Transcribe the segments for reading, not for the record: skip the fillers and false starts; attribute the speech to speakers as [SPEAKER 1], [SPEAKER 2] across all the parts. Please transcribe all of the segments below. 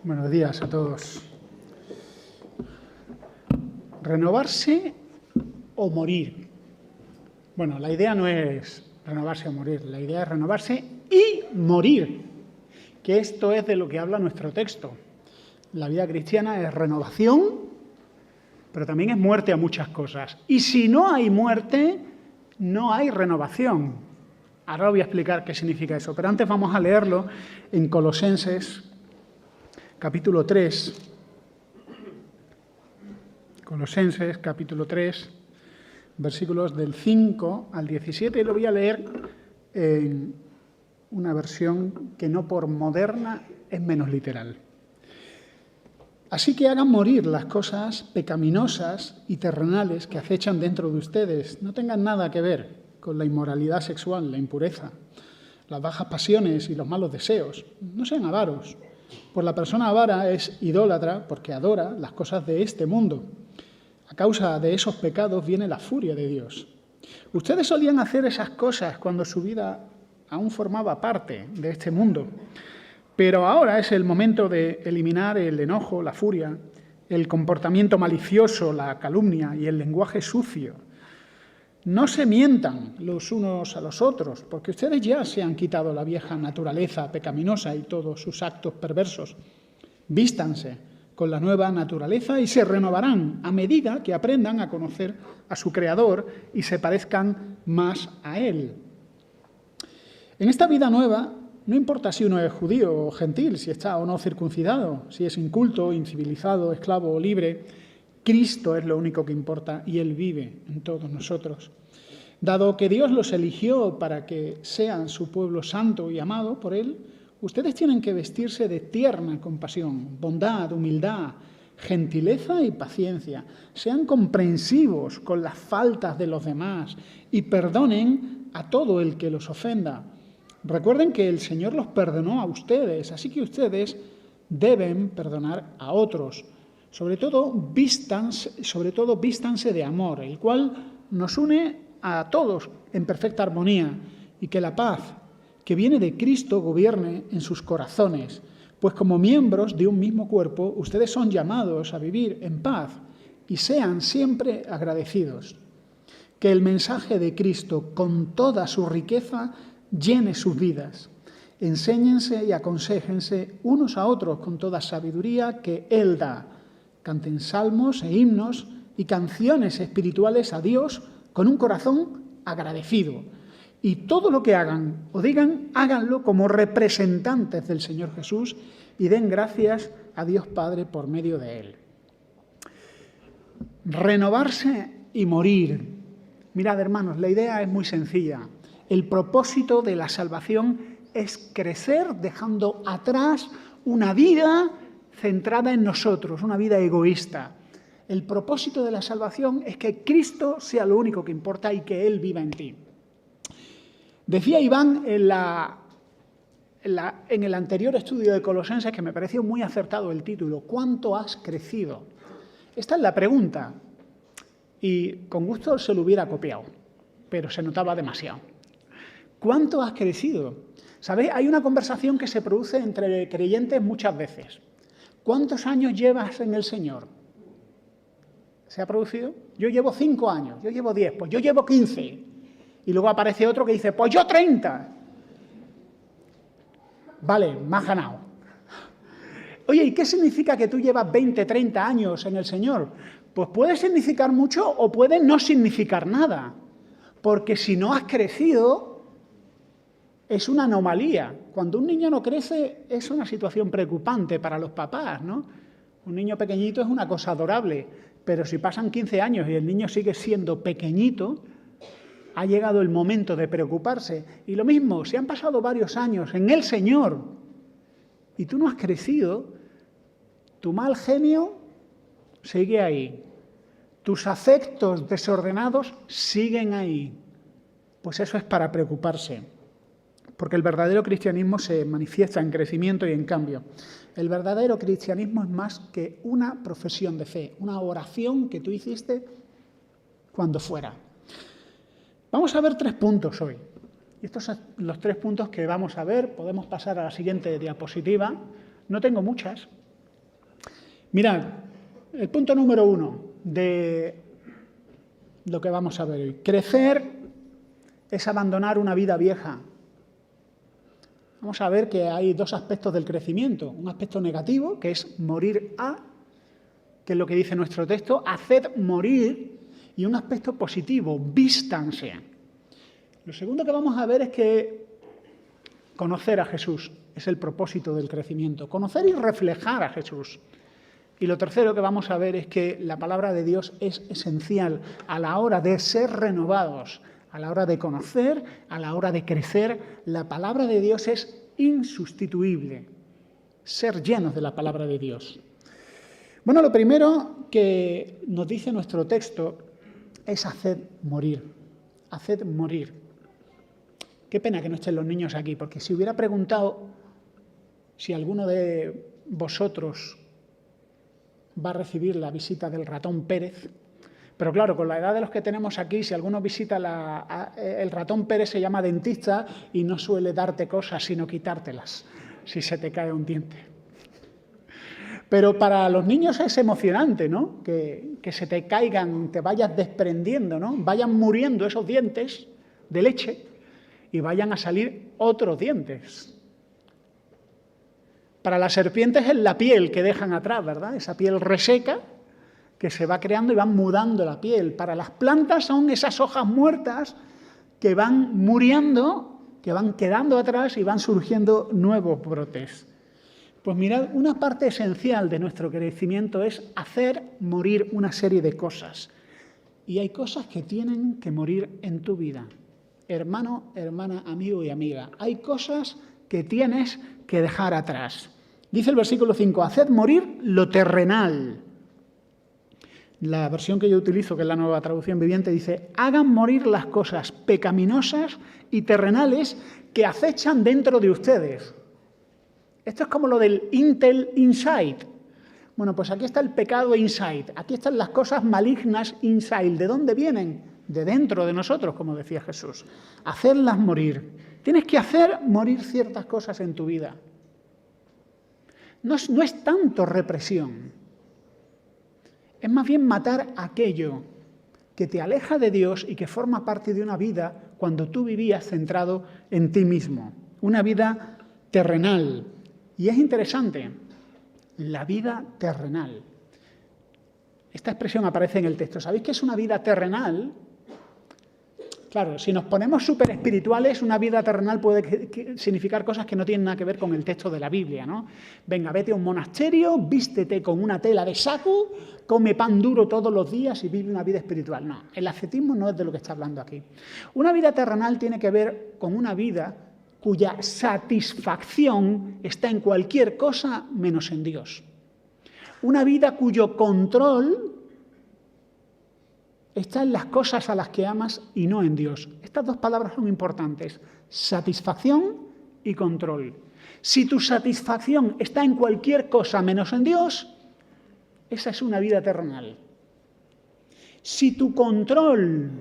[SPEAKER 1] Buenos días a todos. ¿Renovarse o morir? Bueno, la idea no es renovarse o morir, la idea es renovarse y morir, que esto es de lo que habla nuestro texto. La vida cristiana es renovación, pero también es muerte a muchas cosas. Y si no hay muerte, no hay renovación. Ahora voy a explicar qué significa eso, pero antes vamos a leerlo en Colosenses, capítulo 3. Colosenses, capítulo 3, versículos del 5 al 17, y lo voy a leer en una versión que no por moderna es menos literal. Así que hagan morir las cosas pecaminosas y terrenales que acechan dentro de ustedes. No tengan nada que ver con la inmoralidad sexual, la impureza, las bajas pasiones y los malos deseos. No sean avaros, pues la persona avara es idólatra porque adora las cosas de este mundo. A causa de esos pecados viene la furia de Dios. Ustedes solían hacer esas cosas cuando su vida aún formaba parte de este mundo. Pero ahora es el momento de eliminar el enojo, la furia, el comportamiento malicioso, la calumnia y el lenguaje sucio. No se mientan los unos a los otros, porque ustedes ya se han quitado la vieja naturaleza pecaminosa y todos sus actos perversos. Vístanse con la nueva naturaleza y se renovarán a medida que aprendan a conocer a su Creador y se parezcan más a Él. En esta vida nueva, no importa si uno es judío o gentil, si está o no circuncidado, si es inculto, incivilizado, esclavo o libre, Cristo es lo único que importa y Él vive en todos nosotros. Dado que Dios los eligió para que sean su pueblo santo y amado por Él, ustedes tienen que vestirse de tierna compasión, bondad, humildad, gentileza y paciencia. Sean comprensivos con las faltas de los demás y perdonen a todo el que los ofenda. Recuerden que el Señor los perdonó a ustedes, así que ustedes deben perdonar a otros. Sobre todo, vístanse de amor, el cual nos une a todos en perfecta armonía, y que la paz que viene de Cristo gobierne en sus corazones, pues como miembros de un mismo cuerpo, ustedes son llamados a vivir en paz y sean siempre agradecidos. Que el mensaje de Cristo, con toda su riqueza, llene sus vidas. Enséñense y aconséjense unos a otros con toda sabiduría que Él da. Canten salmos e himnos y canciones espirituales a Dios con un corazón agradecido. Y todo lo que hagan o digan, háganlo como representantes del Señor Jesús y den gracias a Dios Padre por medio de Él. Renovarse y morir. Mirad, hermanos, la idea es muy sencilla. El propósito de la salvación es crecer dejando atrás una vida centrada en nosotros, una vida egoísta. El propósito de la salvación es que Cristo sea lo único que importa y que Él viva en ti. Decía Iván en el anterior estudio de Colosenses, que me pareció muy acertado el título, ¿cuánto has crecido? Esta es la pregunta, y con gusto se lo hubiera copiado, pero se notaba demasiado. ¿Cuánto has crecido? ¿Sabéis? Hay una conversación que se produce entre creyentes muchas veces. ¿Cuántos años llevas en el Señor? ¿Se ha producido? Yo llevo 5 años, yo llevo 10, pues yo llevo 15. Y luego aparece otro que dice, pues yo 30. Vale, me has ganado. Oye, ¿y qué significa que tú llevas 20, 30 años en el Señor? Pues puede significar mucho o puede no significar nada. Porque si no has crecido, es una anomalía. Cuando un niño no crece es una situación preocupante para los papás, ¿no? Un niño pequeñito es una cosa adorable, pero si pasan 15 años y el niño sigue siendo pequeñito, ha llegado el momento de preocuparse. Y lo mismo, si han pasado varios años en el Señor y tú no has crecido, tu mal genio sigue ahí. Tus afectos desordenados siguen ahí. Pues eso es para preocuparse. Porque el verdadero cristianismo se manifiesta en crecimiento y en cambio. El verdadero cristianismo es más que una profesión de fe, una oración que tú hiciste cuando fuera. Vamos a ver 3 puntos hoy. Y estos son los 3 puntos que vamos a ver. Podemos pasar a la siguiente diapositiva. No tengo muchas, Mirad, el punto número 1 de lo que vamos a ver hoy. Crecer es abandonar una vida vieja. Vamos a ver que hay dos aspectos del crecimiento. Un aspecto negativo, que es morir a, que es lo que dice nuestro texto, haced morir, y un aspecto positivo, vístanse. Lo segundo que vamos a ver es que conocer a Jesús es el propósito del crecimiento. Conocer y reflejar a Jesús. Y lo tercero que vamos a ver es que la palabra de Dios es esencial a la hora de ser renovados, a la hora de conocer, a la hora de crecer. La palabra de Dios es insustituible. Ser llenos de la palabra de Dios. Bueno, lo primero que nos dice nuestro texto es haced morir. Haced morir. Qué pena que no estén los niños aquí, porque si hubiera preguntado si alguno de vosotros va a recibir la visita del ratón Pérez, pero claro, con la edad de los que tenemos aquí, si alguno visita el ratón Pérez se llama dentista y no suele darte cosas, sino quitártelas, si se te cae un diente. Pero para los niños es emocionante, ¿no? Que se te caigan, te vayas desprendiendo, ¿no? Vayan muriendo esos dientes de leche y vayan a salir otros dientes. Para las serpientes es la piel que dejan atrás, ¿verdad? Esa piel reseca que se va creando y van mudando la piel. Para las plantas son esas hojas muertas que van muriendo, que van quedando atrás y van surgiendo nuevos brotes. Pues mirad, una parte esencial de nuestro crecimiento es hacer morir una serie de cosas. Y hay cosas que tienen que morir en tu vida. Hermano, hermana, amigo y amiga. Hay cosas que tienes que dejar atrás. Dice el versículo 5, haced morir lo terrenal. La versión que yo utilizo, que es la Nueva Traducción Viviente, dice, hagan morir las cosas pecaminosas y terrenales que acechan dentro de ustedes. Esto es como lo del Intel Inside. Bueno, pues aquí está el pecado inside, aquí están las cosas malignas inside. ¿De dónde vienen? De dentro de nosotros, como decía Jesús. Hacerlas morir. Tienes que hacer morir ciertas cosas en tu vida. No es tanto represión. Es más bien matar aquello que te aleja de Dios y que forma parte de una vida cuando tú vivías centrado en ti mismo. Una vida terrenal. Y es interesante, la vida terrenal. Esta expresión aparece en el texto. ¿Sabéis qué es una vida terrenal? Claro, si nos ponemos súper espirituales, una vida terrenal puede significar cosas que no tienen nada que ver con el texto de la Biblia, ¿no? Venga, vete a un monasterio, vístete con una tela de saco, come pan duro todos los días y vive una vida espiritual. No, el ascetismo no es de lo que está hablando aquí. Una vida terrenal tiene que ver con una vida cuya satisfacción está en cualquier cosa menos en Dios. Una vida cuyo control está en las cosas a las que amas y no en Dios. Estas dos palabras son importantes, satisfacción y control. Si tu satisfacción está en cualquier cosa menos en Dios, esa es una vida terrenal. Si tu control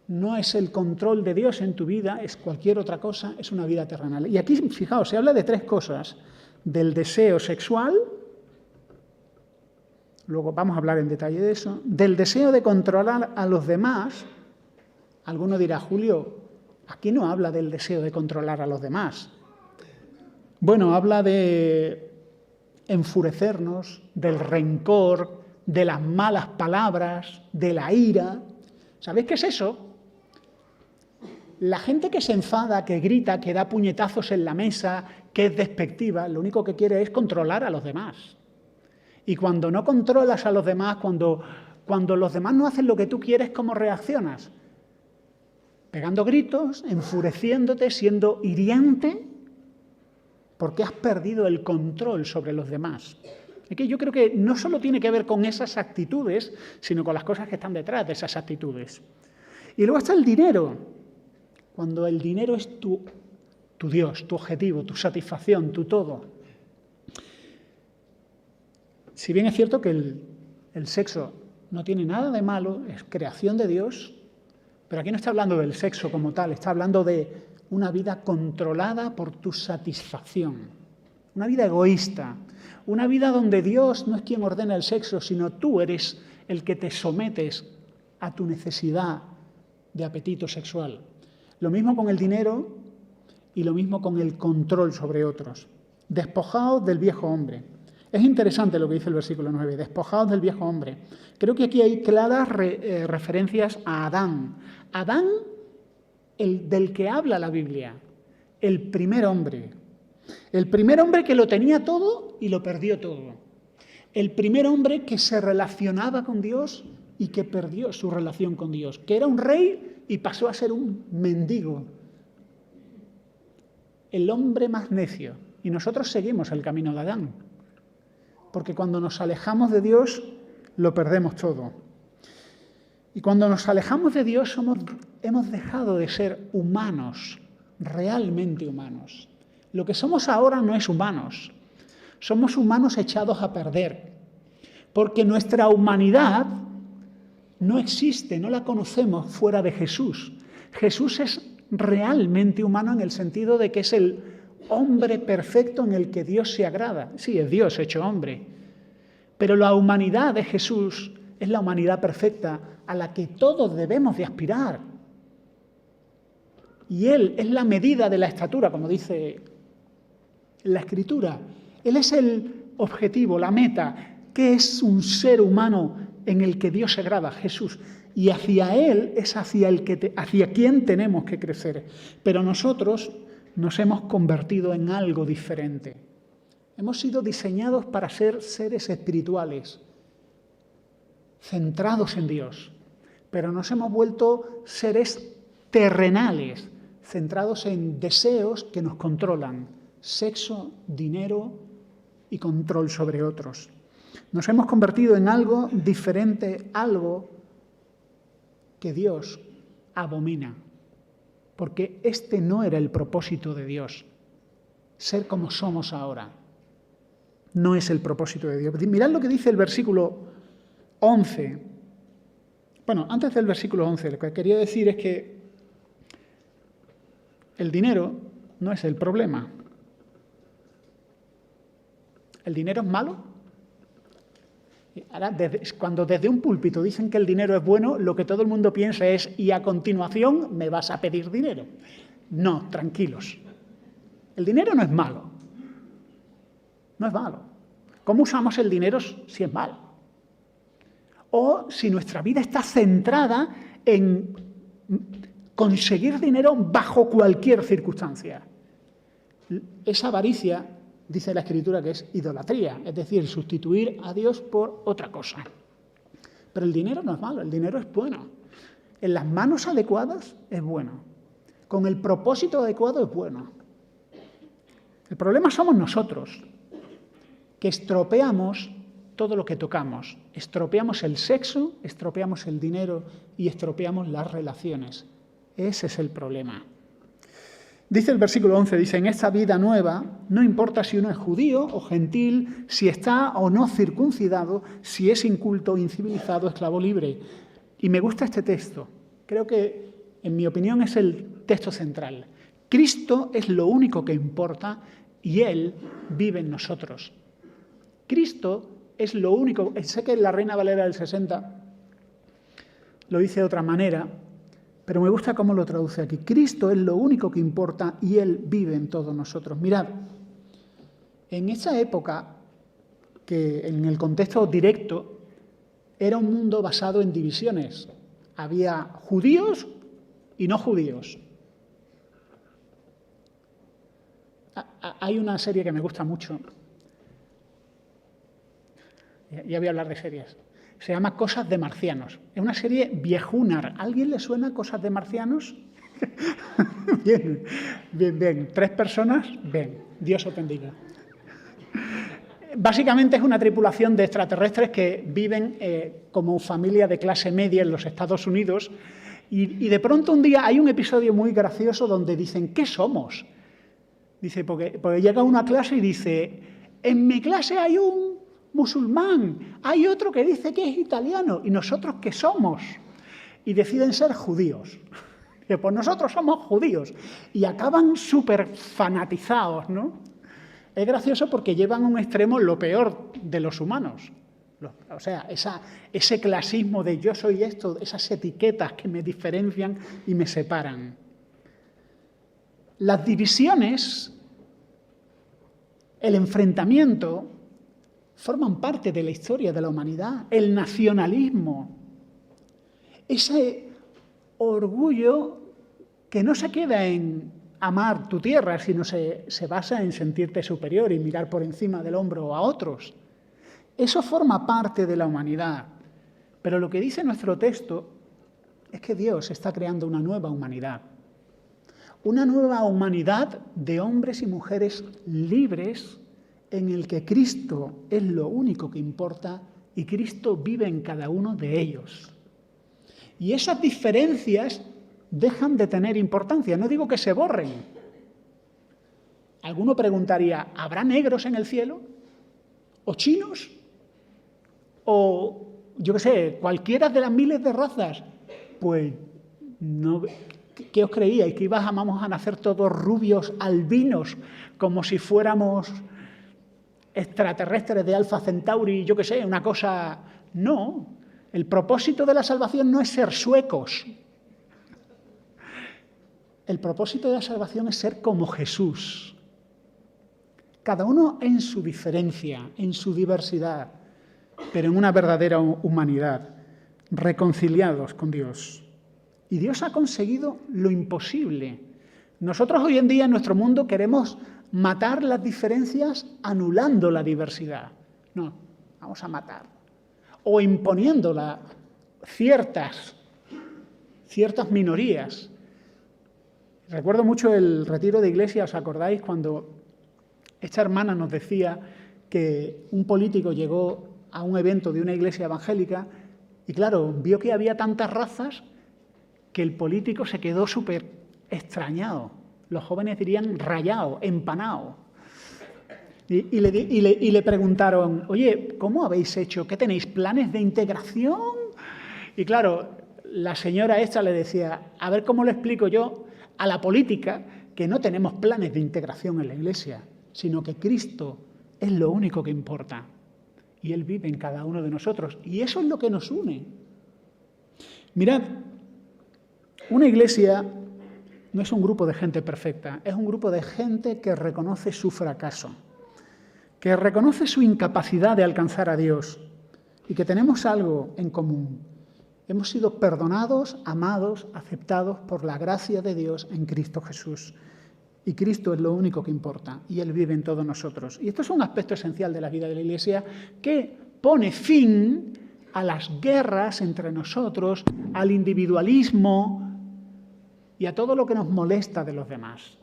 [SPEAKER 1] no es el control de Dios en tu vida, es cualquier otra cosa, es una vida terrenal. Y aquí, fijaos, se habla de tres cosas. Del deseo sexual, luego vamos a hablar en detalle de eso, del deseo de controlar a los demás. Alguno dirá, Julio, aquí no habla del deseo de controlar a los demás. Bueno, habla de enfurecernos, del rencor, de las malas palabras, de la ira. ¿Sabéis qué es eso? La gente que se enfada, que grita, que da puñetazos en la mesa, que es despectiva, lo único que quiere es controlar a los demás. Y cuando no controlas a los demás, cuando los demás no hacen lo que tú quieres, ¿cómo reaccionas? Pegando gritos, enfureciéndote, siendo hiriente, porque has perdido el control sobre los demás. Es que yo creo que no solo tiene que ver con esas actitudes, sino con las cosas que están detrás de esas actitudes. Y luego está el dinero. Cuando el dinero es tu Dios, tu objetivo, tu satisfacción, tu todo. Si bien es cierto que el sexo no tiene nada de malo, es creación de Dios, pero aquí no está hablando del sexo como tal, está hablando de una vida controlada por tu satisfacción. una vida egoísta, una vida donde Dios no es quien ordena el sexo, sino tú eres el que te sometes a tu necesidad de apetito sexual. Lo mismo con el dinero y lo mismo con el control sobre otros. Despojaos del viejo hombre. Es interesante lo que dice el versículo 9, despojaos del viejo hombre. Creo que aquí hay claras referencias a Adán. Adán, el del que habla la Biblia, el primer hombre. El primer hombre que lo tenía todo y lo perdió todo. El primer hombre que se relacionaba con Dios y que perdió su relación con Dios, que era un rey y pasó a ser un mendigo. El hombre más necio. Y nosotros seguimos el camino de Adán. Porque cuando nos alejamos de Dios, lo perdemos todo. Y cuando nos alejamos de Dios, hemos dejado de ser humanos, realmente humanos. Lo que somos ahora no es humanos. Somos humanos echados a perder. Porque nuestra humanidad no existe, no la conocemos fuera de Jesús. Jesús es realmente humano en el sentido de que es el hombre perfecto en el que Dios se agrada. Sí, es Dios hecho hombre. Pero la humanidad de Jesús es la humanidad perfecta a la que todos debemos de aspirar. Y Él es la medida de la estatura, como dice la Escritura. Él es el objetivo, la meta. ¿Qué es un ser humano en el que Dios se agrada? Jesús. Y hacia Él es hacia quien tenemos que crecer. Pero nosotros nos hemos convertido en algo diferente. Hemos sido diseñados para ser seres espirituales, centrados en Dios, pero nos hemos vuelto seres terrenales, centrados en deseos que nos controlan, sexo, dinero y control sobre otros. Nos hemos convertido en algo diferente, algo que Dios abomina. Porque este no era el propósito de Dios. Ser como somos ahora no es el propósito de Dios. Mirad lo que dice el versículo 11. Bueno, antes del versículo 11, lo que quería decir es que el dinero no es el problema. ¿El dinero es malo? Ahora, cuando desde un púlpito dicen que el dinero es bueno, lo que todo el mundo piensa es, y a continuación me vas a pedir dinero. No, tranquilos. El dinero no es malo. No es malo. ¿Cómo usamos el dinero si es malo? O si nuestra vida está centrada en conseguir dinero bajo cualquier circunstancia. Esa avaricia, dice la Escritura, que es idolatría, es decir, sustituir a Dios por otra cosa. Pero el dinero no es malo, el dinero es bueno. En las manos adecuadas es bueno. Con el propósito adecuado es bueno. El problema somos nosotros, que estropeamos todo lo que tocamos. Estropeamos el sexo, estropeamos el dinero y estropeamos las relaciones. Ese es el problema. Dice el versículo 11, dice, en esta vida nueva, no importa si uno es judío o gentil, si está o no circuncidado, si es inculto, incivilizado, esclavo libre. Y me gusta este texto. Creo que, en mi opinión, es el texto central. Cristo es lo único que importa y Él vive en nosotros. Cristo es lo único. Sé que la Reina Valera del 60 lo dice de otra manera, pero me gusta cómo lo traduce aquí. Cristo es lo único que importa y Él vive en todos nosotros. Mirad, en esa época, que en el contexto directo, era un mundo basado en divisiones. Había judíos y no judíos. Hay una serie que me gusta mucho. Ya voy a hablar de series. Se llama Cosas de Marcianos. Es una serie viejunar. ¿A alguien le suena Cosas de Marcianos? Bien, bien, bien. 3 personas, bien. Dios os bendiga. Básicamente es una tripulación de extraterrestres que viven como familia de clase media en los Estados Unidos y de pronto un día hay un episodio muy gracioso donde dicen, ¿qué somos? Dice, porque llega uno a clase y dice, en mi clase hay un musulmán, hay otro que dice que es italiano, ¿y nosotros qué somos? Y deciden ser judíos. Pues nosotros somos judíos. Y acaban súper fanatizados, ¿no? Es gracioso porque llevan a un extremo lo peor de los humanos. O sea, ese clasismo de yo soy esto, esas etiquetas que me diferencian y me separan. Las divisiones, el enfrentamiento, forman parte de la historia de la humanidad. El nacionalismo, ese orgullo que no se queda en amar tu tierra, sino se basa en sentirte superior y mirar por encima del hombro a otros. Eso forma parte de la humanidad. Pero lo que dice nuestro texto es que Dios está creando una nueva humanidad. Una nueva humanidad de hombres y mujeres libres en el que Cristo es lo único que importa y Cristo vive en cada uno de ellos. Y esas diferencias dejan de tener importancia. No digo que se borren. Alguno preguntaría, ¿habrá negros en el cielo? ¿O chinos? ¿O, yo qué sé, cualquiera de las miles de razas? Pues, no, ¿qué os creíais? ¿Que vamos a nacer todos rubios, albinos, como si fuéramos extraterrestres de Alfa Centauri, yo qué sé, una cosa? No. El propósito de la salvación no es ser suecos. El propósito de la salvación es ser como Jesús. Cada uno en su diferencia, en su diversidad, pero en una verdadera humanidad, reconciliados con Dios. Y Dios ha conseguido lo imposible. Nosotros hoy en día en nuestro mundo queremos matar las diferencias anulando la diversidad. No, vamos a matar. O imponiéndola ciertas minorías. Recuerdo mucho el retiro de iglesia, ¿os acordáis? Cuando esta hermana nos decía que un político llegó a un evento de una iglesia evangélica y claro, vio que había tantas razas que el político se quedó súper extrañado. Los jóvenes dirían rayado, empanado. Y le preguntaron, oye, ¿cómo habéis hecho? ¿Qué tenéis? ¿Planes de integración? Y claro, la señora esta le decía, a ver cómo le explico yo a la política que no tenemos planes de integración en la iglesia, sino que Cristo es lo único que importa. Y Él vive en cada uno de nosotros. Y eso es lo que nos une. Mirad, una iglesia no es un grupo de gente perfecta, es un grupo de gente que reconoce su fracaso, que reconoce su incapacidad de alcanzar a Dios y que tenemos algo en común. Hemos sido perdonados, amados, aceptados por la gracia de Dios en Cristo Jesús. Y Cristo es lo único que importa, y Él vive en todos nosotros. Y esto es un aspecto esencial de la vida de la Iglesia que pone fin a las guerras entre nosotros, al individualismo y a todo lo que nos molesta de los demás.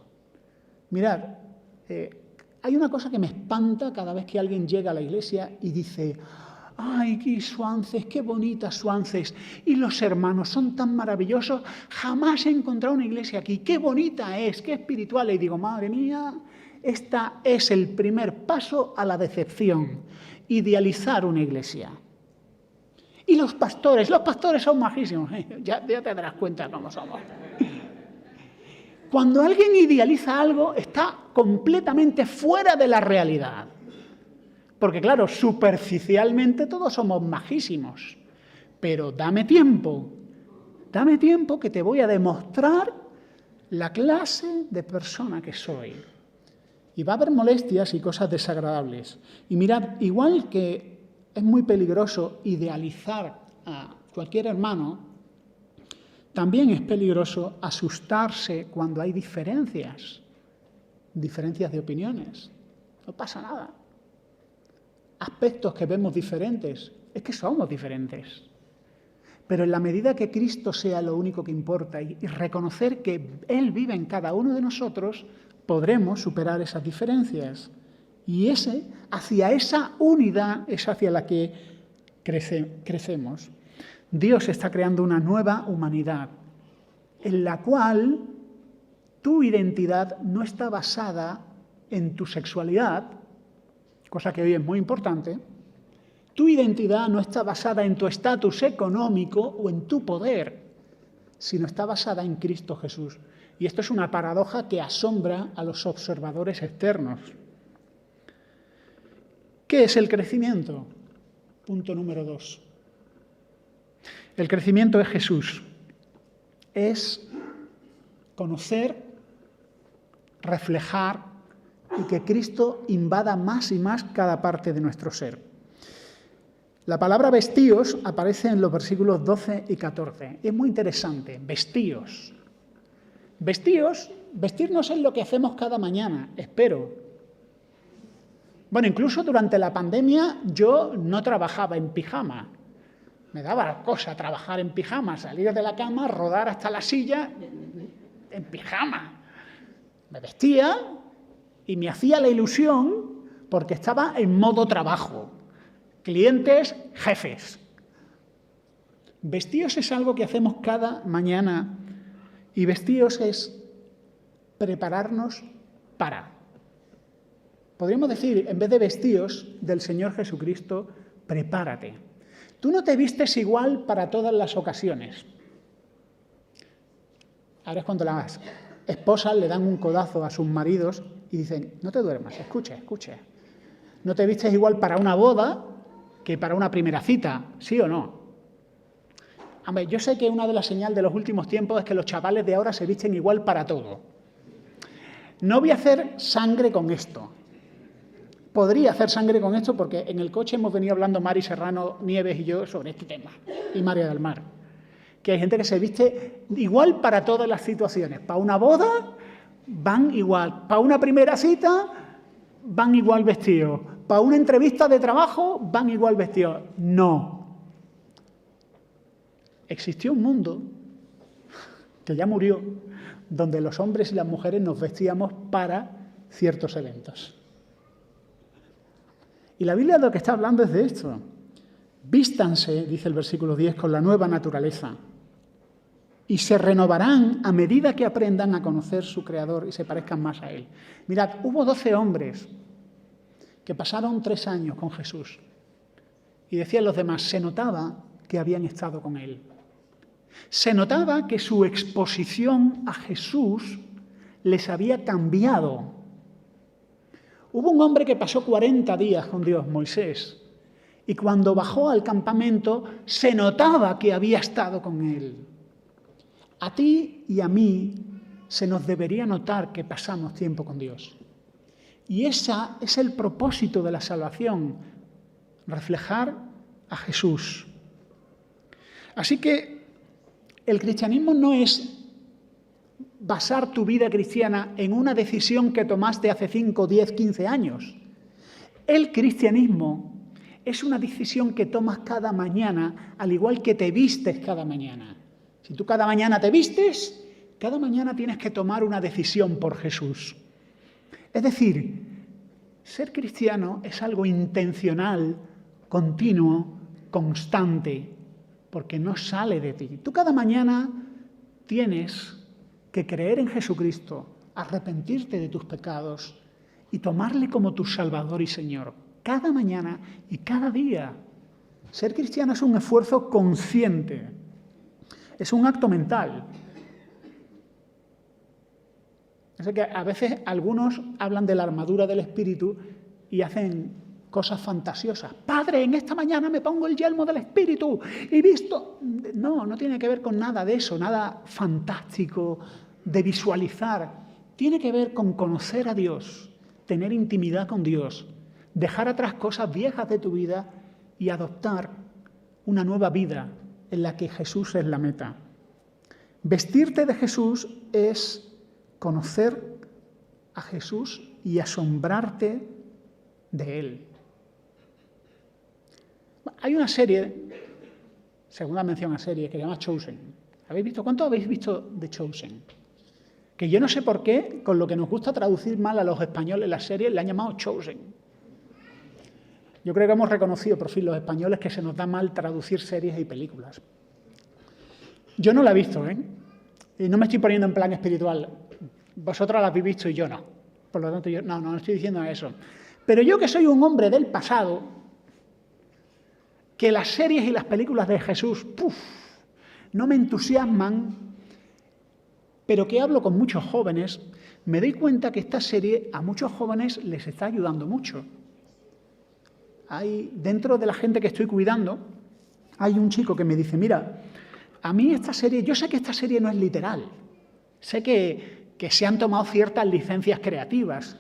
[SPEAKER 1] Mirad, hay una cosa que me espanta cada vez que alguien llega a la Iglesia y dice, ¡ay, qué Suances, qué bonitas Suances! Y los hermanos son tan maravillosos. Jamás he encontrado una iglesia aquí. ¡Qué bonita es! ¡Qué espiritual! Y digo, madre mía, este es el primer paso a la decepción. Idealizar una iglesia. Y los pastores son majísimos. Ya te darás cuenta cómo somos. Cuando alguien idealiza algo, está completamente fuera de la realidad. Porque claro, superficialmente todos somos majísimos, pero dame tiempo que te voy a demostrar la clase de persona que soy. Y va a haber molestias y cosas desagradables. Y mirad, igual que es muy peligroso idealizar a cualquier hermano, también es peligroso asustarse cuando hay diferencias de opiniones. No pasa nada. Aspectos que vemos diferentes, es que somos diferentes. Pero en la medida que Cristo sea lo único que importa y reconocer que Él vive en cada uno de nosotros, podremos superar esas diferencias. Y hacia esa unidad es hacia la que crecemos. Dios está creando una nueva humanidad en la cual tu identidad no está basada en tu sexualidad, cosa que hoy es muy importante. Tu identidad no está basada en tu estatus económico o en tu poder, sino está basada en Cristo Jesús. Y esto es una paradoja que asombra a los observadores externos. ¿Qué es el crecimiento? Punto número 2. El crecimiento es Jesús. Es conocer, reflejar y que Cristo invada más y más cada parte de nuestro ser. La palabra vestíos aparece en los versículos 12 y 14. Es muy interesante. Vestíos. Vestirnos es lo que hacemos cada mañana, espero. Bueno, incluso durante la pandemia yo no trabajaba en pijama. Me daba cosa trabajar en pijama, salir de la cama, rodar hasta la silla en pijama. Me vestía y me hacía la ilusión porque estaba en modo trabajo. Clientes, jefes. Vestíos es algo que hacemos cada mañana y vestíos es prepararnos para. Podríamos decir, en vez de vestíos del Señor Jesucristo, prepárate. Tú no te vistes igual para todas las ocasiones. Ahora es cuando las esposas le dan un codazo a sus maridos y dicen, no te duermas, escuche. No te vistes igual para una boda que para una primera cita, ¿sí o no? Hombre, yo sé que una de las señales de los últimos tiempos es que los chavales de ahora se visten igual para todo. No voy a hacer sangre con esto. Podría hacer sangre con esto porque en el coche hemos venido hablando Mari Serrano, Nieves y yo sobre este tema, y María del Mar. Que hay gente que se viste igual para todas las situaciones. Para una boda van igual, para una primera cita van igual vestidos, para una entrevista de trabajo van igual vestidos. No. Existió un mundo que ya murió, donde los hombres y las mujeres nos vestíamos para ciertos eventos. Y la Biblia lo que está hablando es de esto. Vístanse, dice el versículo 10, con la nueva naturaleza. Y se renovarán a medida que aprendan a conocer su Creador y se parezcan más a Él. Mirad, hubo 12 hombres que pasaron 3 años con Jesús. Y decían los demás, se notaba que habían estado con Él. Se notaba que su exposición a Jesús les había cambiado. Hubo un hombre que pasó 40 días con Dios, Moisés, y cuando bajó al campamento se notaba que había estado con Él. A ti y a mí se nos debería notar que pasamos tiempo con Dios. Y ese es el propósito de la salvación, reflejar a Jesús. Así que el cristianismo no es basar tu vida cristiana en una decisión que tomaste hace 5, 10, 15 años. El cristianismo es una decisión que tomas cada mañana, al igual que te vistes cada mañana. Si tú cada mañana te vistes, cada mañana tienes que tomar una decisión por Jesús. Es decir, ser cristiano es algo intencional, continuo, constante, porque no sale de ti. Tú cada mañana tienes que creer en Jesucristo, arrepentirte de tus pecados y tomarle como tu Salvador y Señor, cada mañana y cada día. Ser cristiano es un esfuerzo consciente, es un acto mental. Así que a veces algunos hablan de la armadura del Espíritu y hacen cosas fantasiosas. Padre, en esta mañana me pongo el yelmo del Espíritu y visto... No tiene que ver con nada de eso, nada fantástico de visualizar. Tiene que ver con conocer a Dios, tener intimidad con Dios, dejar atrás cosas viejas de tu vida y adoptar una nueva vida en la que Jesús es la meta. Vestirte de Jesús es conocer a Jesús y asombrarte de Él. Hay una serie, segunda mención a serie, que se llama Chosen. ¿Habéis visto? ¿Cuánto habéis visto de Chosen? Que yo no sé por qué, con lo que nos gusta traducir mal a los españoles las series, le han llamado Chosen. Yo creo que hemos reconocido, por fin, los españoles, que se nos da mal traducir series y películas. Yo no la he visto, ¿eh? Y no me estoy poniendo en plan espiritual. Vosotros la habéis visto y yo no. Por lo tanto, yo no estoy diciendo eso. Pero yo, que soy un hombre del pasado, que las series y las películas de Jesús, no me entusiasman, pero que hablo con muchos jóvenes, me doy cuenta que esta serie a muchos jóvenes les está ayudando mucho. dentro de la gente que estoy cuidando, hay un chico que me dice, mira, a mí esta serie, yo sé que esta serie no es literal, sé que se han tomado ciertas licencias creativas,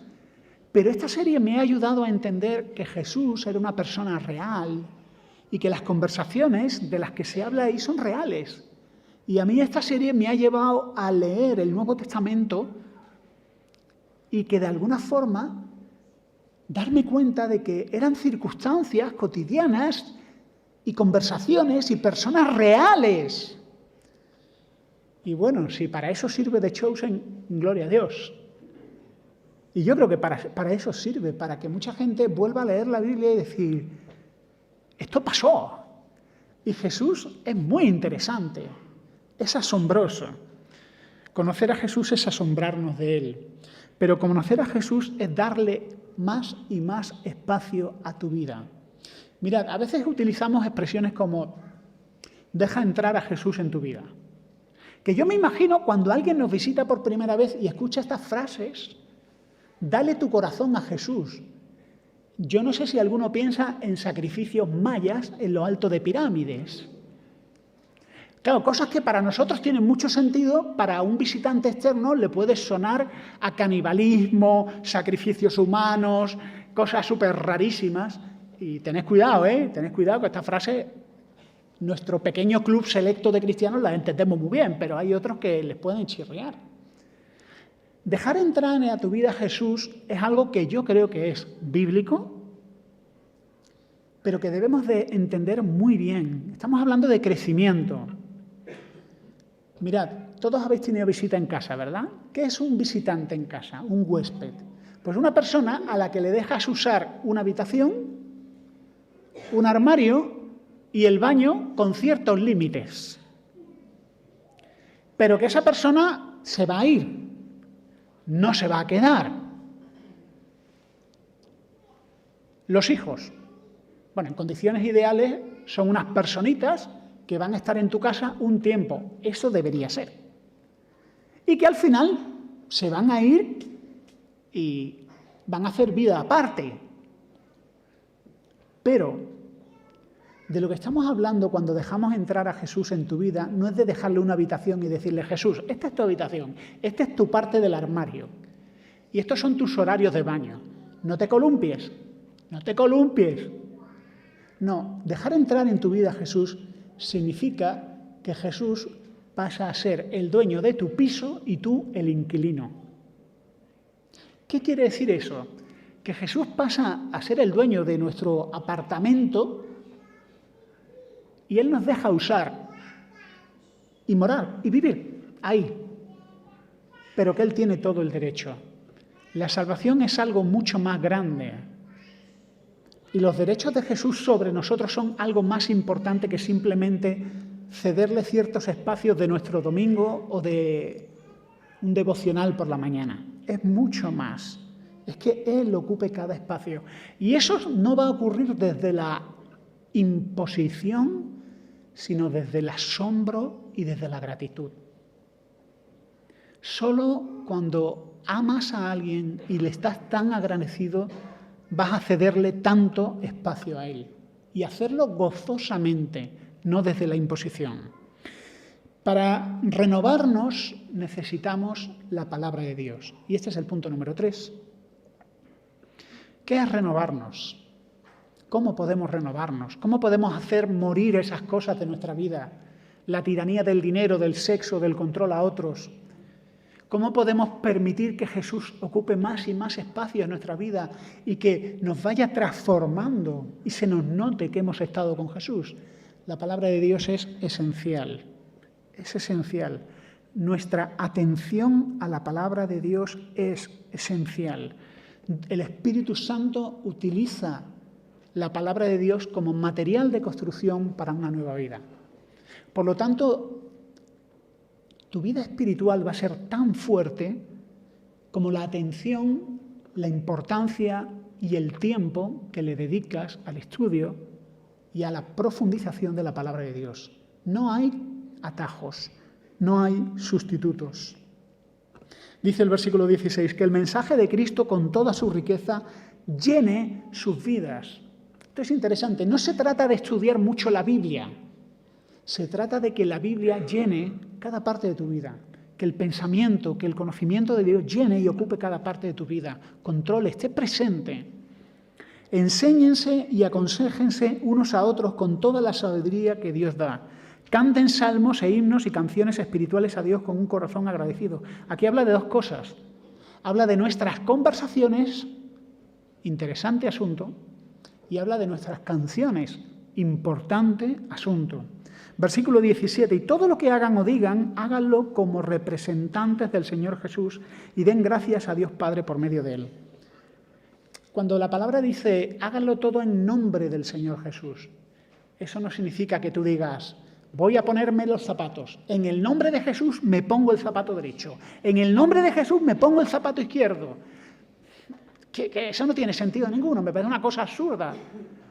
[SPEAKER 1] pero esta serie me ha ayudado a entender que Jesús era una persona real y que las conversaciones de las que se habla ahí son reales. Y a mí esta serie me ha llevado a leer el Nuevo Testamento y que de alguna forma darme cuenta de que eran circunstancias cotidianas y conversaciones y personas reales. Y bueno, si para eso sirve The Chosen, gloria a Dios. Y yo creo que para eso sirve, para que mucha gente vuelva a leer la Biblia y decir, esto pasó. Y Jesús es muy interesante, es asombroso. Conocer a Jesús es asombrarnos de Él. Pero conocer a Jesús es darle más y más espacio a tu vida. Mirad, a veces utilizamos expresiones como deja entrar a Jesús en tu vida. Que yo me imagino cuando alguien nos visita por primera vez y escucha estas frases, dale tu corazón a Jesús. Yo no sé si alguno piensa en sacrificios mayas en lo alto de pirámides. Claro, cosas que para nosotros tienen mucho sentido, para un visitante externo le puede sonar a canibalismo, sacrificios humanos, cosas súper rarísimas. Y tened cuidado, tened cuidado que esta frase, nuestro pequeño club selecto de cristianos la entendemos muy bien, pero hay otros que les pueden chirriar. Dejar entrar a tu vida a Jesús es algo que yo creo que es bíblico, pero que debemos de entender muy bien. Estamos hablando de crecimiento. Mirad, todos habéis tenido visita en casa, ¿verdad? ¿Qué es un visitante en casa? Un huésped. Pues una persona a la que le dejas usar una habitación, un armario y el baño con ciertos límites. Pero que esa persona se va a ir, no se va a quedar. Los hijos, bueno, en condiciones ideales son unas personitas que van a estar en tu casa un tiempo. Eso debería ser. Y que al final se van a ir y van a hacer vida aparte. Pero de lo que estamos hablando cuando dejamos entrar a Jesús en tu vida no es de dejarle una habitación y decirle, Jesús, esta es tu habitación, esta es tu parte del armario y estos son tus horarios de baño. No te columpies, no te columpies. No, dejar entrar en tu vida a Jesús significa que Jesús pasa a ser el dueño de tu piso y tú el inquilino. ¿Qué quiere decir eso? Que Jesús pasa a ser el dueño de nuestro apartamento y Él nos deja usar y morar y vivir ahí. Pero que Él tiene todo el derecho. La salvación es algo mucho más grande. Y los derechos de Jesús sobre nosotros son algo más importante que simplemente cederle ciertos espacios de nuestro domingo o de un devocional por la mañana. Es mucho más. Es que Él ocupe cada espacio. Y eso no va a ocurrir desde la imposición, sino desde el asombro y desde la gratitud. Solo cuando amas a alguien y le estás tan agradecido, vas a cederle tanto espacio a Él. Y hacerlo gozosamente, no desde la imposición. Para renovarnos necesitamos la palabra de Dios. Y este es el punto número 3. ¿Qué es renovarnos? ¿Cómo podemos renovarnos? ¿Cómo podemos hacer morir esas cosas de nuestra vida? La tiranía del dinero, del sexo, del control a otros. ¿Cómo podemos permitir que Jesús ocupe más y más espacio en nuestra vida y que nos vaya transformando y se nos note que hemos estado con Jesús? La palabra de Dios es esencial. Es esencial. Nuestra atención a la palabra de Dios es esencial. El Espíritu Santo utiliza la palabra de Dios como material de construcción para una nueva vida. Por lo tanto, tu vida espiritual va a ser tan fuerte como la atención, la importancia y el tiempo que le dedicas al estudio y a la profundización de la palabra de Dios. No hay atajos, no hay sustitutos. Dice el versículo 16, que el mensaje de Cristo con toda su riqueza llene sus vidas. Esto es interesante. No se trata de estudiar mucho la Biblia. Se trata de que la Biblia llene cada parte de tu vida. Que el pensamiento, que el conocimiento de Dios llene y ocupe cada parte de tu vida. Controle, esté presente. Enséñense y aconséjense unos a otros con toda la sabiduría que Dios da. Canten salmos e himnos y canciones espirituales a Dios con un corazón agradecido. Aquí habla de dos cosas. Habla de nuestras conversaciones, interesante asunto, y habla de nuestras canciones, importante asunto. Versículo 17, y todo lo que hagan o digan, háganlo como representantes del Señor Jesús y den gracias a Dios Padre por medio de Él. Cuando la palabra dice, háganlo todo en nombre del Señor Jesús, eso no significa que tú digas, voy a ponerme los zapatos. En el nombre de Jesús me pongo el zapato derecho. En el nombre de Jesús me pongo el zapato izquierdo. Que eso no tiene sentido ninguno, me parece una cosa absurda.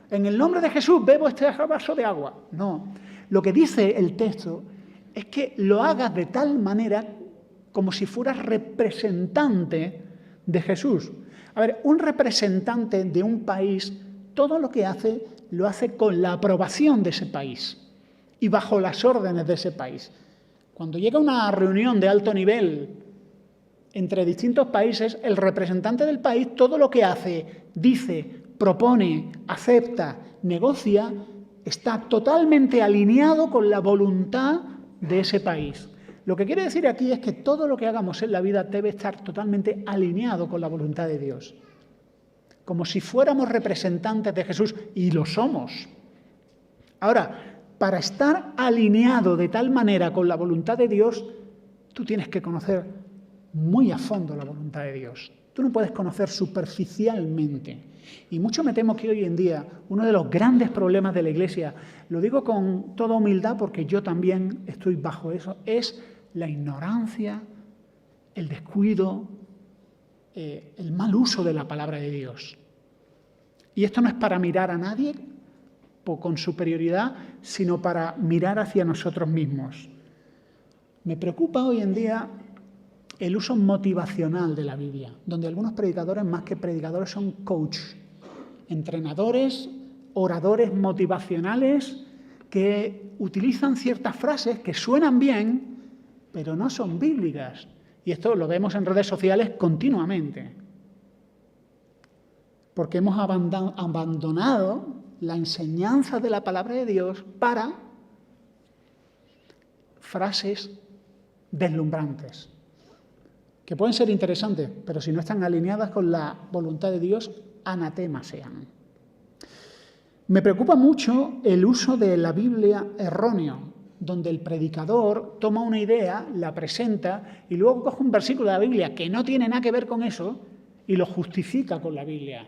[SPEAKER 1] En el nombre de Jesús bebo este vaso de agua. No, lo que dice el texto es que lo hagas de tal manera como si fueras representante de Jesús. A ver, un representante de un país, todo lo que hace, lo hace con la aprobación de ese país y bajo las órdenes de ese país. Cuando llega una reunión de alto nivel entre distintos países, el representante del país todo lo que hace, dice, propone, acepta, negocia, está totalmente alineado con la voluntad de ese país. Lo que quiere decir aquí es que todo lo que hagamos en la vida debe estar totalmente alineado con la voluntad de Dios. Como si fuéramos representantes de Jesús, y lo somos. Ahora, para estar alineado de tal manera con la voluntad de Dios, tú tienes que conocer muy a fondo la voluntad de Dios. Tú no puedes conocer superficialmente. Y mucho me temo que hoy en día uno de los grandes problemas de la Iglesia, lo digo con toda humildad porque yo también estoy bajo eso, es la ignorancia, el descuido, el mal uso de la palabra de Dios. Y esto no es para mirar a nadie con superioridad, sino para mirar hacia nosotros mismos. Me preocupa hoy en día el uso motivacional de la Biblia, donde algunos predicadores, más que predicadores, son coach, entrenadores, oradores motivacionales que utilizan ciertas frases que suenan bien, pero no son bíblicas. Y esto lo vemos en redes sociales continuamente. Porque hemos abandonado la enseñanza de la palabra de Dios para frases deslumbrantes, que pueden ser interesantes, pero si no están alineadas con la voluntad de Dios, anatema sean. Me preocupa mucho el uso de la Biblia erróneo, donde el predicador toma una idea, la presenta y luego coge un versículo de la Biblia que no tiene nada que ver con eso y lo justifica con la Biblia.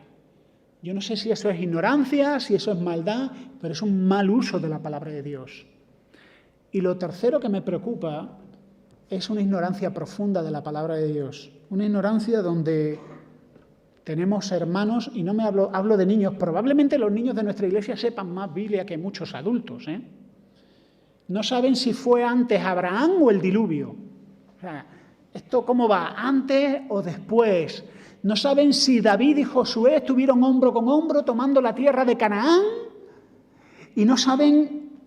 [SPEAKER 1] Yo no sé si eso es ignorancia, si eso es maldad, pero es un mal uso de la palabra de Dios. Y lo tercero que me preocupa es una ignorancia profunda de la palabra de Dios. Una ignorancia donde tenemos hermanos, y no me hablo de niños, probablemente los niños de nuestra iglesia sepan más Biblia que muchos adultos, ¿eh? No saben si fue antes Abraham o el diluvio. O sea, ¿esto cómo va? ¿Antes o después? No saben si David y Josué estuvieron hombro con hombro tomando la tierra de Canaán. Y no saben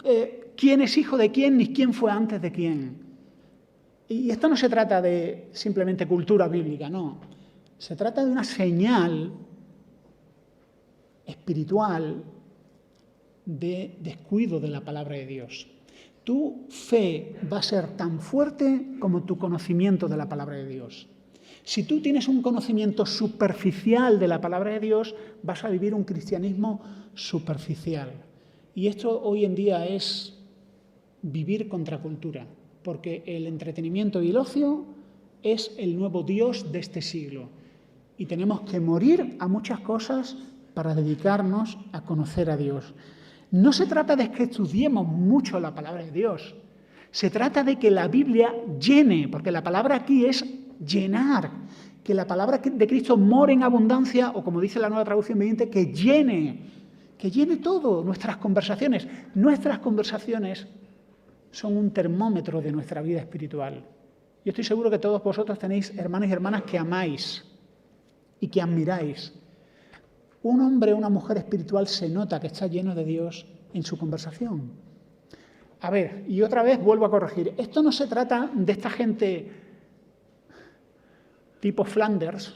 [SPEAKER 1] quién es hijo de quién ni quién fue antes de quién. Y esto no se trata de simplemente cultura bíblica, no. Se trata de una señal espiritual de descuido de la palabra de Dios. Tu fe va a ser tan fuerte como tu conocimiento de la palabra de Dios. Si tú tienes un conocimiento superficial de la palabra de Dios, vas a vivir un cristianismo superficial. Y esto hoy en día es vivir contracultura, porque el entretenimiento y el ocio es el nuevo Dios de este siglo. Y tenemos que morir a muchas cosas para dedicarnos a conocer a Dios. No se trata de que estudiemos mucho la palabra de Dios. Se trata de que la Biblia llene, porque la palabra aquí es llenar, que la palabra de Cristo more en abundancia, o como dice la Nueva Traducción Viviente, que llene todo, nuestras conversaciones. Nuestras conversaciones son un termómetro de nuestra vida espiritual. Yo estoy seguro que todos vosotros tenéis hermanos y hermanas que amáis y que admiráis. Un hombre o una mujer espiritual se nota que está lleno de Dios en su conversación. A ver, y otra vez vuelvo a corregir. Esto no se trata de esta gente tipo Flanders.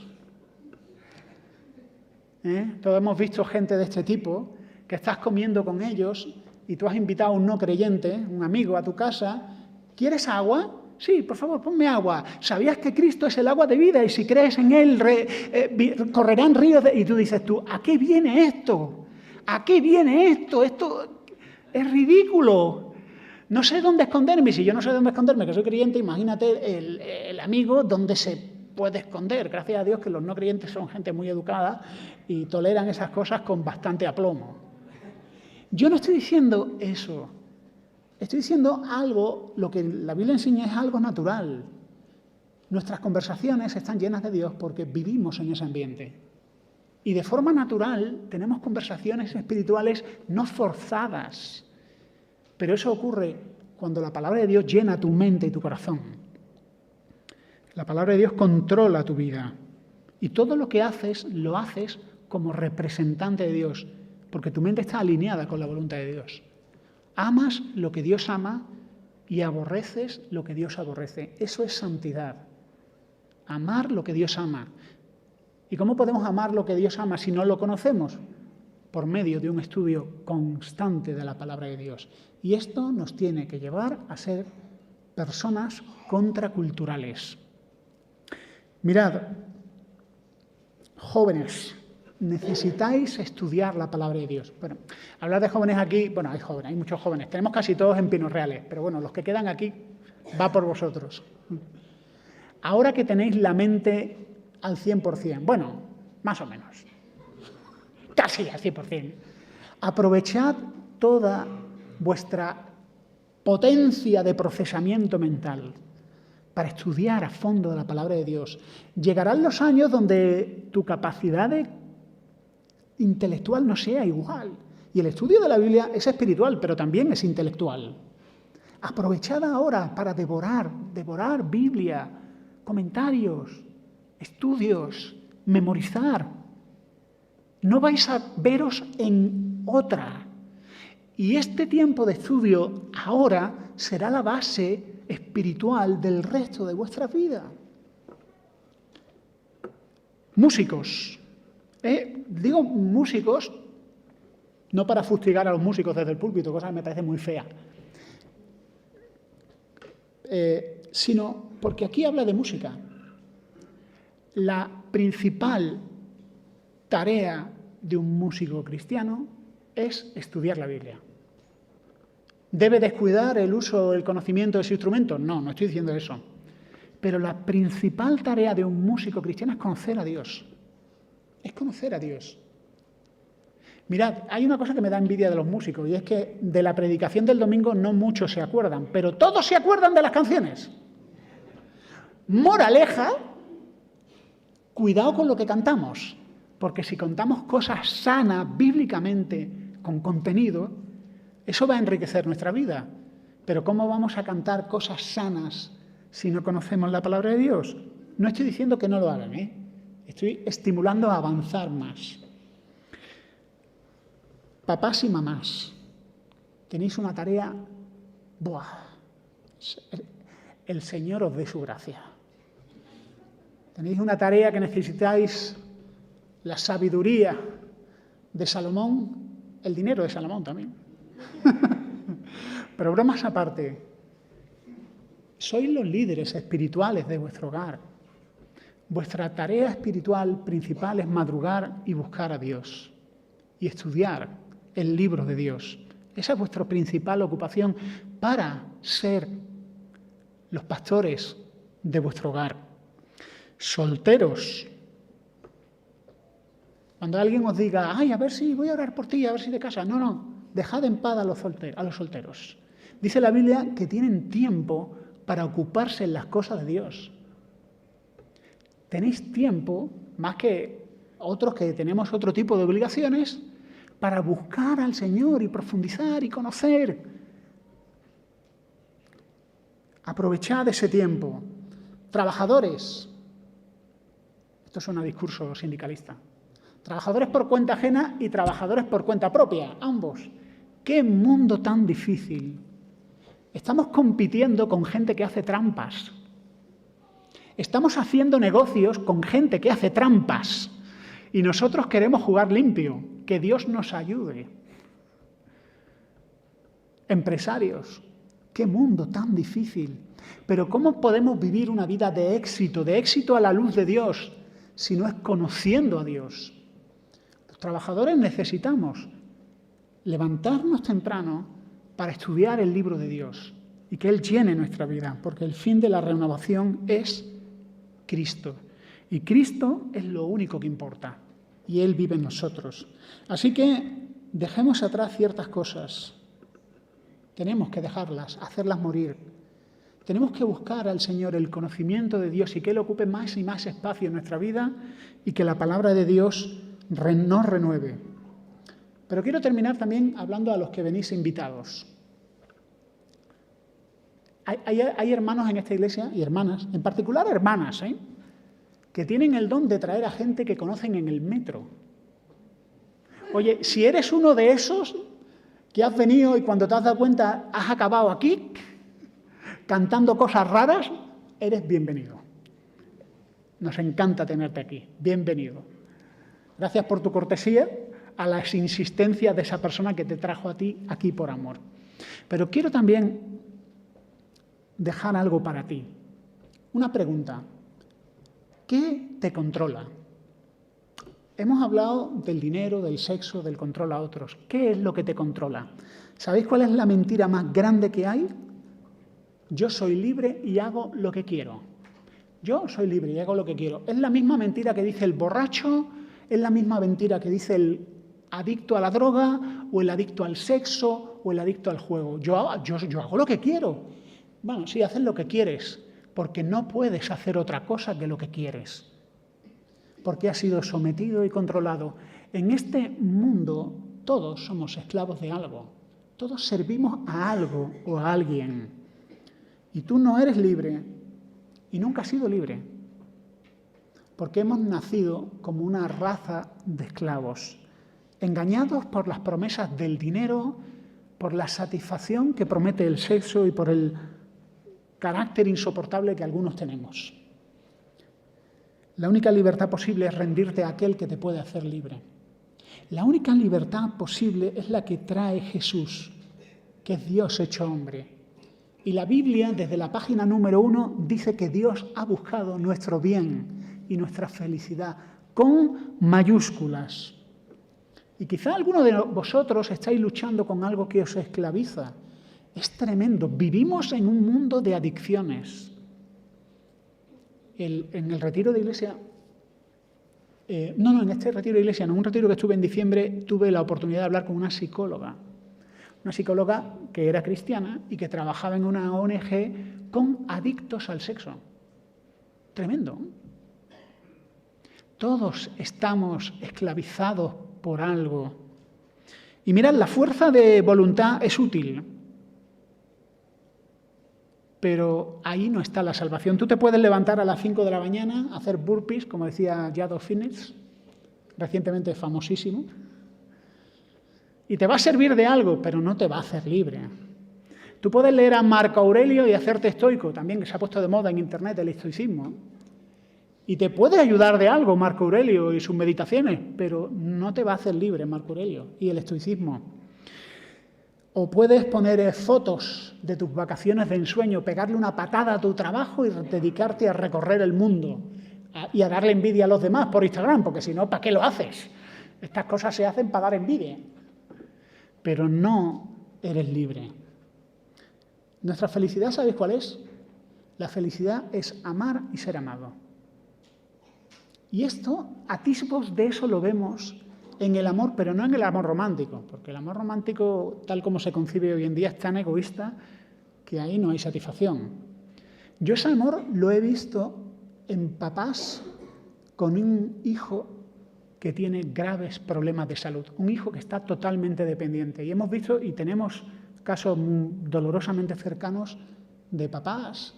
[SPEAKER 1] Todos hemos visto gente de este tipo, que estás comiendo con ellos y tú has invitado a un no creyente, un amigo, a tu casa. ¿Quieres agua? Sí, por favor, ponme agua. ¿Sabías que Cristo es el agua de vida y si crees en Él correrán ríos de... Y tú dices ¿a qué viene esto? ¿A qué viene esto? Esto es ridículo. No sé dónde esconderme. Y si yo no sé dónde esconderme, que soy creyente, imagínate el amigo dónde se puede esconder. Gracias a Dios que los no creyentes son gente muy educada y toleran esas cosas con bastante aplomo. Yo no estoy diciendo eso. Estoy diciendo algo, lo que la Biblia enseña es algo natural. Nuestras conversaciones están llenas de Dios porque vivimos en ese ambiente. Y de forma natural tenemos conversaciones espirituales no forzadas. Pero eso ocurre cuando la palabra de Dios llena tu mente y tu corazón. La palabra de Dios controla tu vida. Y todo lo que haces, lo haces como representante de Dios, porque tu mente está alineada con la voluntad de Dios. Amas lo que Dios ama y aborreces lo que Dios aborrece. Eso es santidad. Amar lo que Dios ama. ¿Y cómo podemos amar lo que Dios ama si no lo conocemos? Por medio de un estudio constante de la palabra de Dios. Y esto nos tiene que llevar a ser personas contraculturales. Mirad, jóvenes, necesitáis estudiar la palabra de Dios. Bueno, hablar de jóvenes aquí, bueno, hay jóvenes, hay muchos jóvenes. Tenemos casi todos en Pinos Reales, pero bueno, los que quedan aquí, va por vosotros. Ahora que tenéis la mente al 100%, bueno, más o menos, casi al 100%, aprovechad toda vuestra potencia de procesamiento mental para estudiar a fondo la palabra de Dios. Llegarán los años donde tu capacidad intelectual no sea igual. Y el estudio de la Biblia es espiritual, pero también es intelectual. Aprovechad ahora para devorar Biblia, comentarios, estudios, memorizar. No vais a veros en otra. Y este tiempo de estudio ahora será la base espiritual del resto de vuestra vida. Músicos. Digo músicos no para fustigar a los músicos desde el púlpito, cosa que me parece muy fea, sino porque aquí habla de música. La principal tarea de un músico cristiano es estudiar la Biblia. ¿Debe descuidar el uso, el conocimiento de ese instrumento? No, no estoy diciendo eso. Pero la principal tarea de un músico cristiano es conocer a Dios. Es conocer a Dios. Mirad, hay una cosa que me da envidia de los músicos, y es que de la predicación del domingo no muchos se acuerdan, pero todos se acuerdan de las canciones. Moraleja, cuidado con lo que cantamos, porque si contamos cosas sanas, bíblicamente, con contenido, eso va a enriquecer nuestra vida. Pero ¿cómo vamos a cantar cosas sanas si no conocemos la palabra de Dios? No estoy diciendo que no lo hagan, Estoy estimulando a avanzar más. Papás y mamás, tenéis una tarea, el Señor os dé su gracia. Tenéis una tarea que necesitáis la sabiduría de Salomón, el dinero de Salomón también. Pero bromas aparte, sois los líderes espirituales de vuestro hogar. Vuestra tarea espiritual principal es madrugar y buscar a Dios y estudiar el libro de Dios. Esa es vuestra principal ocupación para ser los pastores de vuestro hogar. Solteros. Cuando alguien os diga, ay, a ver si voy a orar por ti, a ver si te casas. No, dejad en paz a los solteros. Dice la Biblia que tienen tiempo para ocuparse en las cosas de Dios. Tenéis tiempo, más que otros que tenemos otro tipo de obligaciones, para buscar al Señor y profundizar y conocer. Aprovechad ese tiempo. Trabajadores. Esto suena a discurso sindicalista. Trabajadores por cuenta ajena y trabajadores por cuenta propia, ambos. ¡Qué mundo tan difícil! Estamos compitiendo con gente que hace trampas. Estamos haciendo negocios con gente que hace trampas. Y nosotros queremos jugar limpio. Que Dios nos ayude. Empresarios, qué mundo tan difícil. Pero ¿cómo podemos vivir una vida de éxito a la luz de Dios, si no es conociendo a Dios? Los trabajadores necesitamos levantarnos temprano para estudiar el libro de Dios y que Él llene nuestra vida, porque el fin de la renovación es Cristo. Y Cristo es lo único que importa, y Él vive en nosotros. Así que dejemos atrás ciertas cosas. Tenemos que dejarlas, hacerlas morir. Tenemos que buscar al Señor el conocimiento de Dios y que Él ocupe más y más espacio en nuestra vida y que la palabra de Dios nos renueve. Pero quiero terminar también hablando a los que venís invitados. Hay hermanos en esta iglesia, y hermanas, en particular hermanas, que tienen el don de traer a gente que conocen en el metro. Oye, si eres uno de esos que has venido y cuando te has dado cuenta has acabado aquí, cantando cosas raras, eres bienvenido. Nos encanta tenerte aquí. Bienvenido. Gracias por tu cortesía a las insistencias de esa persona que te trajo a ti aquí por amor. Pero quiero también dejar algo para ti. Una pregunta. ¿Qué te controla? Hemos hablado del dinero, del sexo, del control a otros. ¿Qué es lo que te controla? ¿Sabéis cuál es la mentira más grande que hay? Yo soy libre y hago lo que quiero. Yo soy libre y hago lo que quiero. Es la misma mentira que dice el borracho, es la misma mentira que dice el adicto a la droga, o el adicto al sexo, o el adicto al juego. Yo hago lo que quiero. Bueno, sí, haces lo que quieres, porque no puedes hacer otra cosa que lo que quieres. Porque has sido sometido y controlado. En este mundo todos somos esclavos de algo. Todos servimos a algo o a alguien. Y tú no eres libre y nunca has sido libre. Porque hemos nacido como una raza de esclavos, engañados por las promesas del dinero, por la satisfacción que promete el sexo y por el carácter insoportable que algunos tenemos. La única libertad posible es rendirte a aquel que te puede hacer libre. La única libertad posible es la que trae Jesús, que es Dios hecho hombre. Y la Biblia, desde la página número 1, dice que Dios ha buscado nuestro bien y nuestra felicidad con mayúsculas. Y quizá alguno de vosotros estáis luchando con algo que os esclaviza. Es tremendo. Vivimos en un mundo de adicciones. En el retiro de iglesia, en este retiro de iglesia, en un retiro que estuve en diciembre, tuve la oportunidad de hablar con una psicóloga que era cristiana y que trabajaba en una ONG con adictos al sexo. Tremendo. Todos estamos esclavizados por algo. Y mirad, la fuerza de voluntad es útil. Pero ahí no está la salvación. Tú te puedes levantar a las 5 de la mañana, hacer burpees, como decía Jado Phoenix, recientemente famosísimo, y te va a servir de algo, pero no te va a hacer libre. Tú puedes leer a Marco Aurelio y hacerte estoico, también que se ha puesto de moda en Internet el estoicismo, y te puede ayudar de algo Marco Aurelio y sus meditaciones, pero no te va a hacer libre Marco Aurelio y el estoicismo. O puedes poner fotos de tus vacaciones de ensueño, pegarle una patada a tu trabajo y dedicarte a recorrer el mundo y a darle envidia a los demás por Instagram, porque si no, ¿para qué lo haces? Estas cosas se hacen para dar envidia. Pero no eres libre. Nuestra felicidad, ¿sabéis cuál es? La felicidad es amar y ser amado. Y esto, atisbos de eso lo vemos en el amor, pero no en el amor romántico, porque el amor romántico, tal como se concibe hoy en día, es tan egoísta que ahí no hay satisfacción. Yo ese amor lo he visto en papás con un hijo que tiene graves problemas de salud, un hijo que está totalmente dependiente. Y hemos visto y tenemos casos dolorosamente cercanos de papás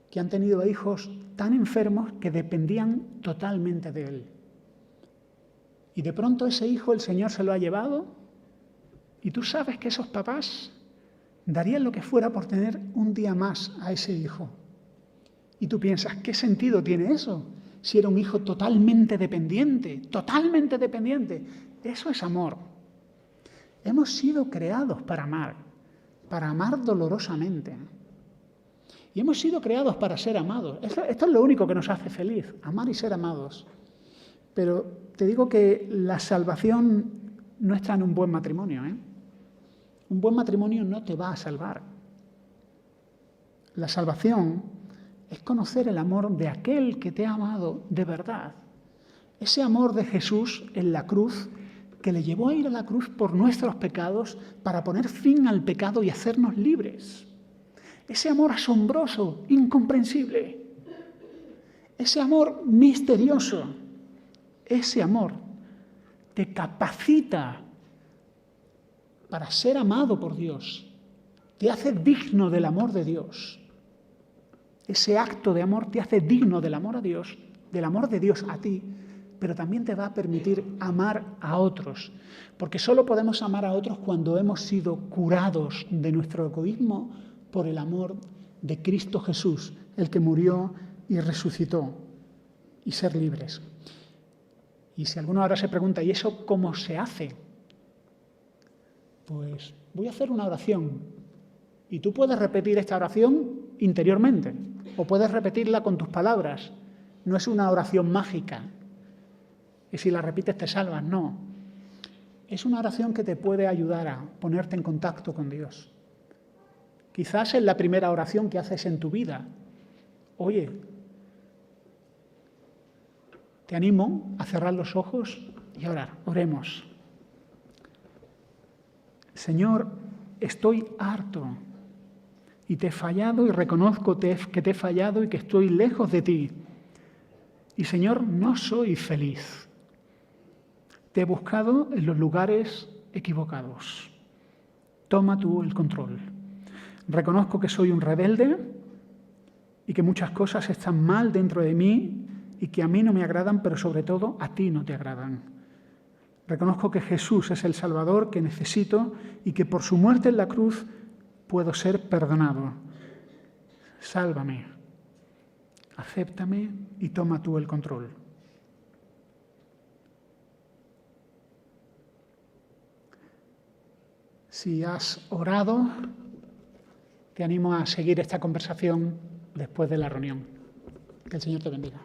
[SPEAKER 1] que han tenido hijos tan enfermos que dependían totalmente de él. Y de pronto ese hijo el Señor se lo ha llevado y tú sabes que esos papás darían lo que fuera por tener un día más a ese hijo. Y tú piensas, ¿qué sentido tiene eso? Si era un hijo totalmente dependiente. Eso es amor. Hemos sido creados para amar dolorosamente. Y hemos sido creados para ser amados. Esto es lo único que nos hace feliz, amar y ser amados. Pero te digo que la salvación no está en un buen matrimonio, ¿eh? Un buen matrimonio no te va a salvar. La salvación es conocer el amor de aquel que te ha amado de verdad. Ese amor de Jesús en la cruz, que le llevó a ir a la cruz por nuestros pecados para poner fin al pecado y hacernos libres. Ese amor asombroso, incomprensible. Ese amor misterioso. Ese amor te capacita para ser amado por Dios. Te hace digno del amor de Dios. Ese acto de amor te hace digno del amor a Dios, del amor de Dios a ti, pero también te va a permitir amar a otros. Porque solo podemos amar a otros cuando hemos sido curados de nuestro egoísmo por el amor de Cristo Jesús, el que murió y resucitó, y ser libres. Y si alguno ahora se pregunta, ¿y eso cómo se hace? Pues voy a hacer una oración. Y tú puedes repetir esta oración interiormente, o puedes repetirla con tus palabras. No es una oración mágica, y si la repites te salvas, no. Es una oración que te puede ayudar a ponerte en contacto con Dios. Quizás es la primera oración que haces en tu vida. Oye, te animo a cerrar los ojos y a orar. Oremos. Señor, estoy harto y te he fallado y reconozco que te he fallado y que estoy lejos de ti. Y Señor, no soy feliz. Te he buscado en los lugares equivocados. Toma tú el control. Reconozco que soy un rebelde y que muchas cosas están mal dentro de mí y que a mí no me agradan, pero sobre todo a ti no te agradan. Reconozco que Jesús es el Salvador que necesito y que por su muerte en la cruz puedo ser perdonado. Sálvame, acéptame y toma tú el control. Si has orado, te animo a seguir esta conversación después de la reunión. Que el Señor te bendiga.